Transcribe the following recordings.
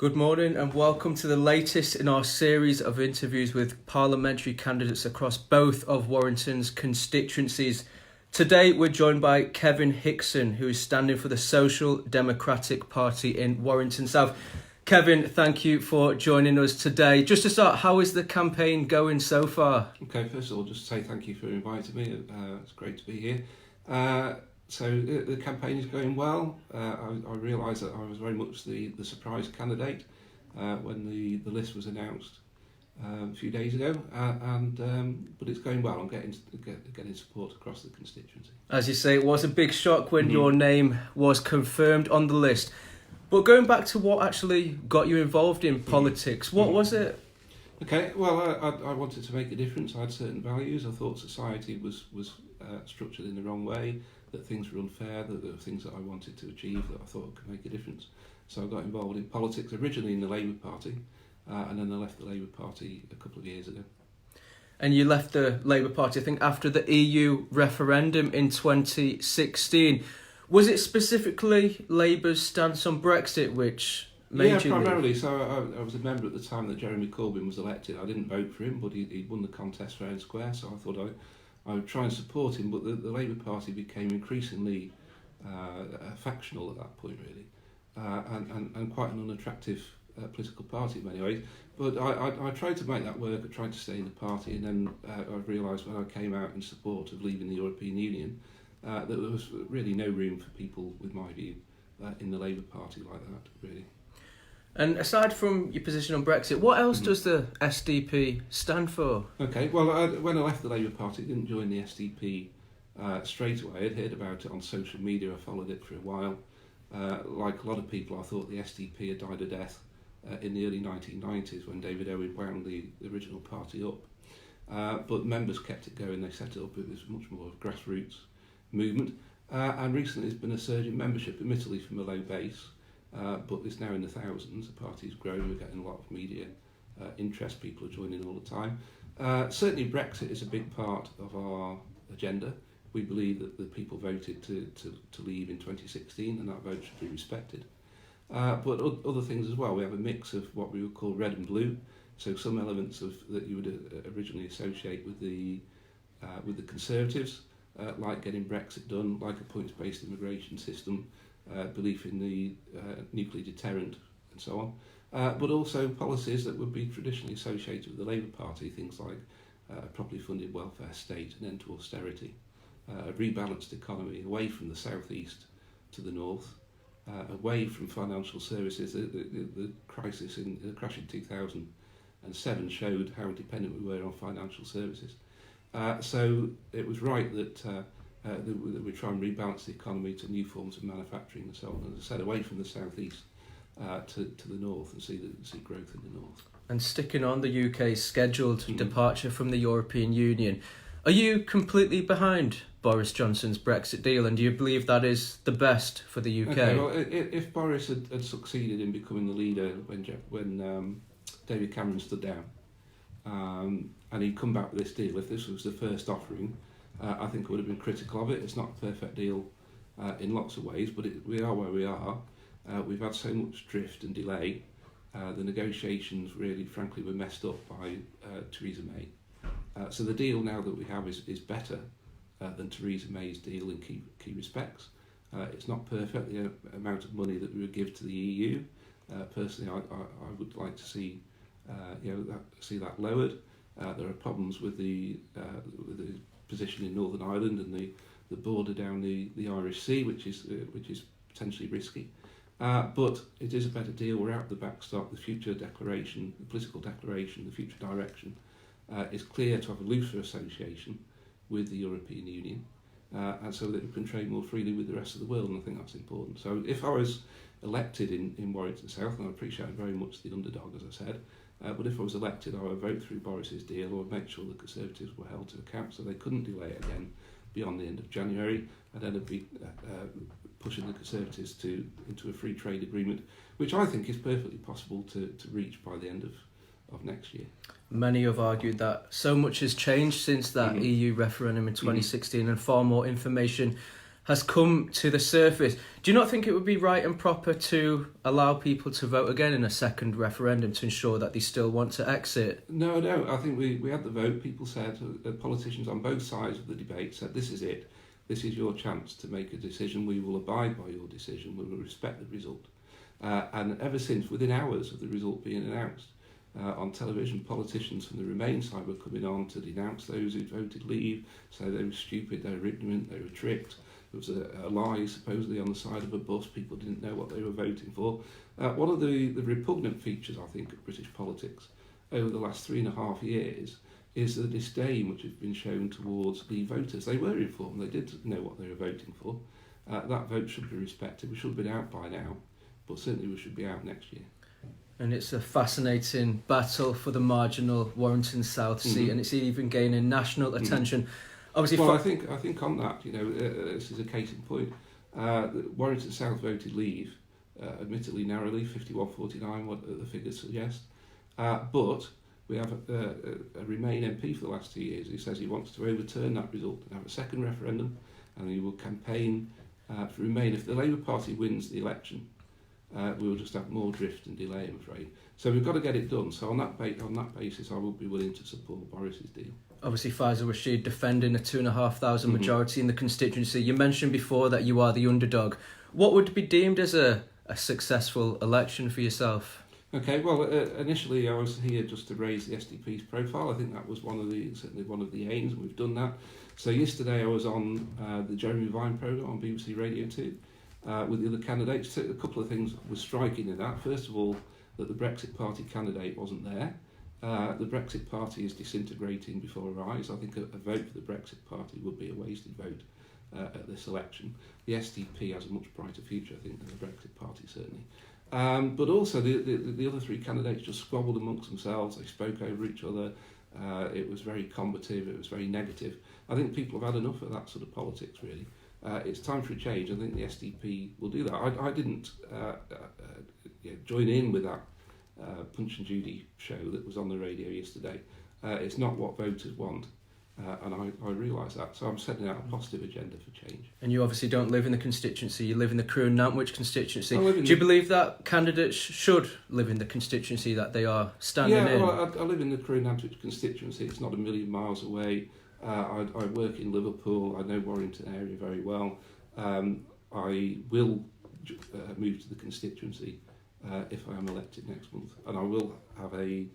Good morning and welcome to the latest in our series of interviews with parliamentary candidates across both of Warrington's constituencies. Today we're joined by Kevin Hickson, who is standing for the Social Democratic Party in Warrington South. Kevin, thank you for joining us today. Just to start, how is the campaign going so far? Okay, first of all, just say thank you for inviting me. It's great to be here. So the campaign is going well. I realised that I was very much the surprise candidate when the list was announced a few days ago, but it's going well. I'm getting support across the constituency. As you say, it was a big shock when your name was confirmed on the list. But going back to what actually got you involved in politics, what was it? Okay, well, I wanted to make a difference. I had certain values. I thought society was structured in the wrong way, that things were unfair, that there were things that I wanted to achieve that I thought could make a difference. So I got involved in politics, originally in the Labour Party, and then I left the Labour Party a couple of years ago. And you left the Labour Party, I think, after the EU referendum in 2016. Was it specifically Labour's stance on Brexit which made you primarily. leave? So I was a member at the time that Jeremy Corbyn was elected. I didn't vote for him, but he won the contest fair and square, so I thought I would try and support him. But the Labour Party became increasingly factional at that point, really, and quite an unattractive political party in many ways. But I tried to make that work. I tried to stay in the party, and then I realised when I came out in support of leaving the European Union that there was really no room for people with my view in the Labour Party like that, really. And aside from your position on Brexit, what else does the SDP stand for? Okay, well, when I left the Labour Party, I didn't join the SDP straight away. I'd heard about it on social media. I followed it for a while. Like a lot of people, I thought the SDP had died a death in the early 1990s when David Owen wound the original party up. But members kept it going. They set it up. It was much more of a grassroots movement. And recently there's been a surge in membership, admittedly from a low base. But it's now in the thousands. The party's grown. We're getting a lot of media interest. People are joining all the time. Certainly Brexit is a big part of our agenda. We believe that the people voted to leave in 2016 and that vote should be respected. But other things as well. We have a mix of what we would call red and blue. So some elements of that you would originally associate with the Conservatives, like getting Brexit done, like a points-based immigration system, belief in the nuclear deterrent and so on, but also policies that would be traditionally associated with the Labour Party, things like a properly funded welfare state, an end to austerity, a rebalanced economy away from the southeast to the north, away from financial services. The crisis the crash in 2007 showed how dependent we were on financial services. So it was right that we try and rebalance the economy to new forms of manufacturing and so on, as I said, away from the southeast to the north, and see growth in the north. And sticking on the UK's scheduled departure from the European Union, are you completely behind Boris Johnson's Brexit deal, and do you believe that is the best for the UK? Okay, well, if Boris had succeeded in becoming the leader when David Cameron stood down, and he'd come back with this deal, if this was the first offering, I think I would have been critical of it. It's not a perfect deal in lots of ways, but we are where we are. We've had so much drift and delay. The negotiations really, frankly, were messed up by Theresa May. So the deal now that we have is better than Theresa May's deal in key respects. It's not perfect, the amount of money that we would give to the EU. Personally, I would like to see see that lowered. There are problems with the position in Northern Ireland and the border down the Irish Sea, which is potentially risky. But it is a better deal. We're out the backstop. The future declaration, the political declaration, the future direction is clear to have a looser association with the European Union, and so that we can trade more freely with the rest of the world, and I think that's important. So if I was elected in Warrington South, and I appreciate very much the underdog, as I said, but if I was elected, I would vote through Boris's deal. I would make sure the Conservatives were held to account so they couldn't delay it again beyond the end of January, and then it'd be pushing the Conservatives into a free trade agreement, which I think is perfectly possible to reach by the end of next year. Many have argued that so much has changed since that EU referendum in 2016 and far more information has come to the surface. Do you not think it would be right and proper to allow people to vote again in a second referendum to ensure that they still want to exit? No, I think we had the vote. People said, politicians on both sides of the debate said, this is it. This is your chance to make a decision. We will abide by your decision. We will respect the result. And ever since, within hours of the result being announced, on television, politicians from the Remain side were coming on to denounce those who voted Leave, say they were stupid, they were ignorant, they were tricked. There was a lie supposedly on the side of a bus. People didn't know what they were voting for. One of the repugnant features, I think, of British politics over the last 3.5 years is the disdain which has been shown towards Leave voters. They were informed, they did know what they were voting for. That vote should be respected. We should have been out by now, but certainly we should be out next year. And it's a fascinating battle for the marginal Warrington South seat, and it's even gaining national attention. Obviously, well, I think on that, this is a case in point. Warrington South voted Leave, admittedly narrowly, 51-49, what the figures suggest. But we have a Remain MP for the last 2 years who says he wants to overturn that result and have a second referendum, and he will campaign for Remain. If the Labour Party wins the election, we will just have more drift and delay, I'm afraid. So we've got to get it done. So on that basis, I would be willing to support Boris's deal. Obviously, Faisal Rashid defending a 2,500 majority in the constituency. You mentioned before that you are the underdog. What would be deemed as a successful election for yourself? Okay, well, initially I was here just to raise the SDP's profile. I think that was certainly one of the aims, and we've done that. So yesterday I was on the Jeremy Vine programme on BBC Radio 2. With the other candidates. A couple of things were striking in that. First of all, that the Brexit Party candidate wasn't there. The Brexit Party is disintegrating before our eyes. I think a vote for the Brexit Party would be a wasted vote at this election. The SDP has a much brighter future, I think, than the Brexit Party, certainly. But also, the other three candidates just squabbled amongst themselves. They spoke over each other. It was very combative. It was very negative. I think people have had enough of that sort of politics, really. It's time for a change. I think the SDP will do that. I didn't join in with that Punch and Judy show that was on the radio yesterday. It's not what voters want, and I realise that. So I'm setting out a positive agenda for change. And you obviously don't live in the constituency. You live in the Crewe and Nantwich constituency. Do you believe that candidates should live in the constituency that they are standing in? Yeah, well, I live in the Crewe and Nantwich constituency. It's not a million miles away. I work in Liverpool. I know Warrington area very well. I will move to the constituency if I am elected next month, and I will have a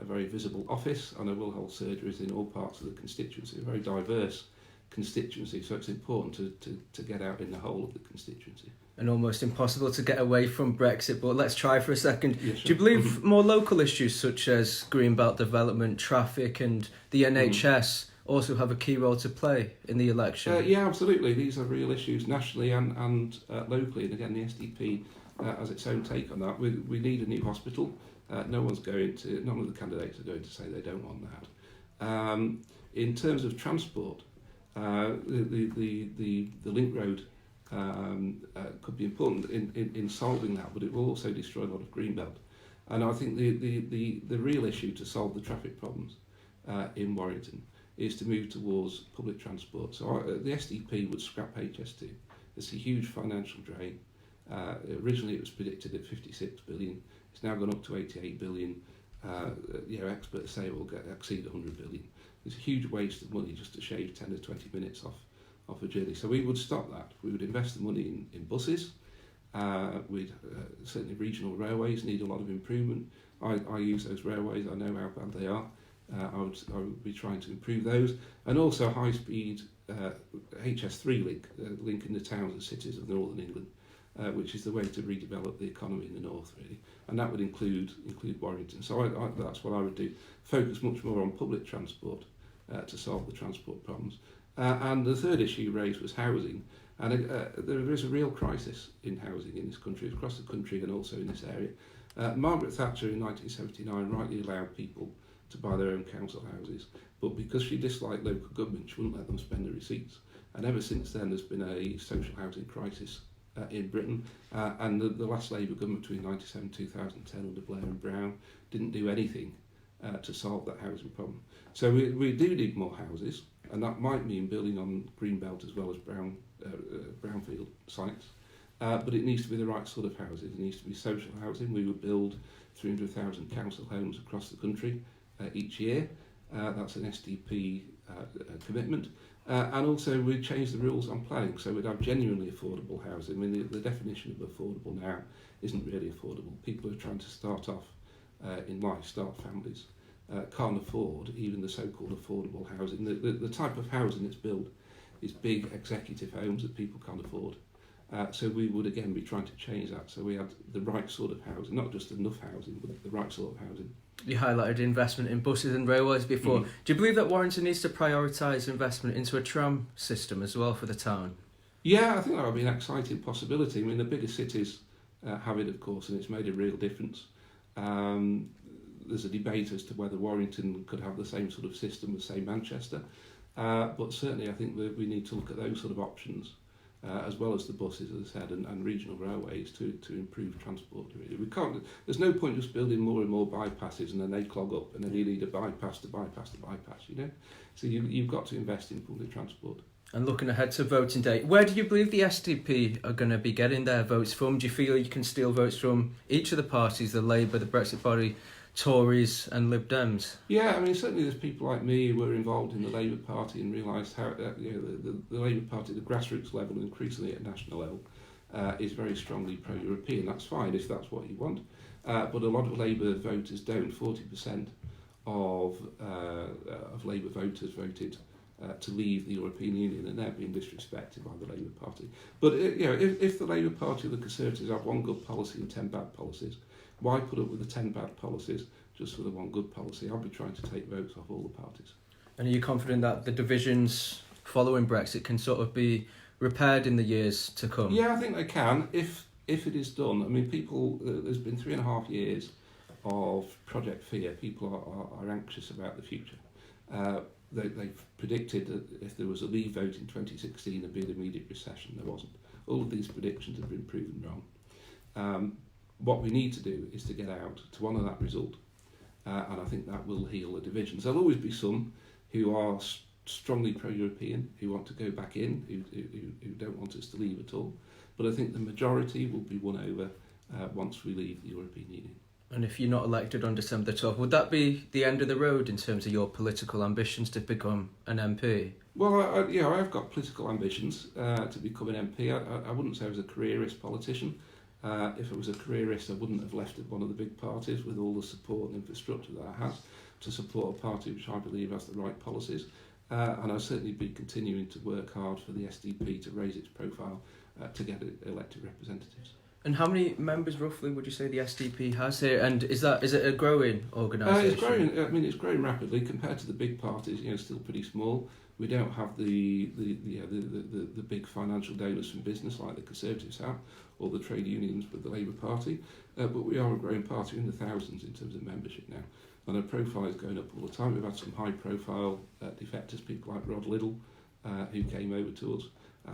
very visible office, and I will hold surgeries in all parts of the constituency. A very diverse constituency, so it's important to get out in the whole of the constituency. And almost impossible to get away from Brexit, but let's try for a second. Yeah, sure. Do you believe more local issues such as Greenbelt development, traffic and the NHS also have a key role to play in the election? Yeah, absolutely. These are real issues nationally and locally. And again, the SDP has its own take on that. We need a new hospital. None of the candidates are going to say they don't want that. In terms of transport, the link road could be important in solving that, but it will also destroy a lot of Greenbelt. And I think the real issue to solve the traffic problems in Warrington is to move towards public transport. So the SDP would scrap HS2. It's a huge financial drain. Originally it was predicted at 56 billion. It's now gone up to 88 billion. Experts say it will exceed 100 billion. It's a huge waste of money just to shave 10 to 20 minutes off a journey. So we would stop that. We would invest the money in buses. Certainly regional railways need a lot of improvement. I use those railways. I know how bad they are. I would be trying to improve those, and also high-speed HS3 link in the towns and cities of northern England, which is the way to redevelop the economy in the north, really, and that would include Warrington. So that's what I would do. Focus much more on public transport to solve the transport problems. And the third issue you raised was housing, and there is a real crisis in housing in this country, across the country, and also in this area. Margaret Thatcher in 1979 rightly allowed people to buy their own council houses, but because she disliked local government, she wouldn't let them spend the receipts. And ever since then, there's been a social housing crisis in Britain, and the last Labour government between 1997 and 2010 under Blair and Brown didn't do anything to solve that housing problem. So we do need more houses. and that might mean building on greenbelt as well as brownfield sites. But it needs to be the right sort of housing. It needs to be social housing. We would build 300,000 council homes across the country each year. That's an SDP commitment. And also we'd change the rules on planning, so we'd have genuinely affordable housing. I mean, the definition of affordable now isn't really affordable. People are trying to start off in life, start families, can't afford even the so-called affordable housing. The type of housing that's built is big executive homes that people can't afford. So we would again be trying to change that, so we had the right sort of housing, not just enough housing, but the right sort of housing. You highlighted investment in buses and railways before. Do you believe that Warrington needs to prioritise investment into a tram system as well for the town? Yeah, I think that would be an exciting possibility. I mean, the bigger cities have it, of course, and it's made a real difference. There's a debate as to whether Warrington could have the same sort of system as, say, Manchester. But certainly I think that we need to look at those sort of options, as well as the buses, as I said, and regional railways to improve transport. Really. We can't. There's no point just building more and more bypasses and then they clog up and then you need a bypass to bypass to bypass, you know. So you've got to invest in public transport. And looking ahead to voting day, where do you believe the SDP are going to be getting their votes from? Do you feel you can steal votes from each of the parties, the Labour, the Brexit Party, Tories and Lib Dems? Yeah, I mean, certainly there's people like me who were involved in the Labour Party and realised how the Labour Party, the grassroots level, increasingly at national level, is very strongly pro-European. That's fine if that's what you want. But a lot of Labour voters don't. 40% of Labour voters voted to leave the European Union, and they're being disrespected by the Labour Party. But if the Labour Party or the Conservatives have one good policy and 10 bad policies, why put up with the 10 bad policies just for the one good policy? I'll be trying to take votes off all the parties. And are you confident that the divisions following Brexit can sort of be repaired in the years to come? Yeah, I think they can, if it is done. I mean, there's been 3.5 years of Project Fear. People are anxious about the future. They've predicted that if there was a Leave vote in 2016, there'd be an immediate recession. There wasn't. All of these predictions have been proven wrong. What we need to do is to get out to honour that result, and I think that will heal the divisions. There'll always be some who are strongly pro-European, who want to go back in, who don't want us to leave at all, but I think the majority will be won over once we leave the European Union. And if you're not elected on December the 12th, would that be the end of the road in terms of your political ambitions to become an MP? Well, I've got political ambitions to become an MP. I wouldn't say I was a careerist politician. If I was a careerist, I wouldn't have left one of the big parties with all the support and infrastructure that I have to support a party which I believe has the right policies. And I'll certainly be continuing to work hard for the SDP to raise its profile to get elected representatives. And how many members roughly would you say the SDP has here? And is it a growing organisation? It's growing. I mean, it's growing rapidly compared to the big parties. You know, still pretty small. We don't have the big financial donors from business like the Conservatives have, or the trade unions with the Labour Party. But we are a growing party, in the thousands in terms of membership now. And our profile is going up all the time. We've had some high-profile defectors, people like Rod Liddle, who came over to us.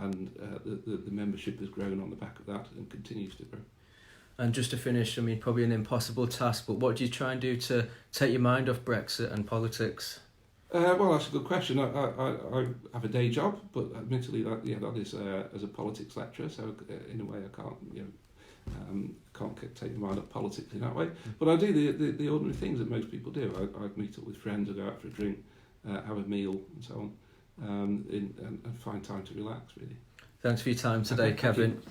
And the membership has grown on the back of that and continues to grow. And just to finish, I mean, probably an impossible task, but what do you try and do to take your mind off Brexit and politics? Well, that's a good question. I have a day job, but admittedly that is as a politics lecturer, so in a way I can't take my mind off politics in that way. But I do the ordinary things that most people do. I meet up with friends, I go out for a drink, have a meal and so on. And find time to relax, really. Thanks for your time today, Kevin.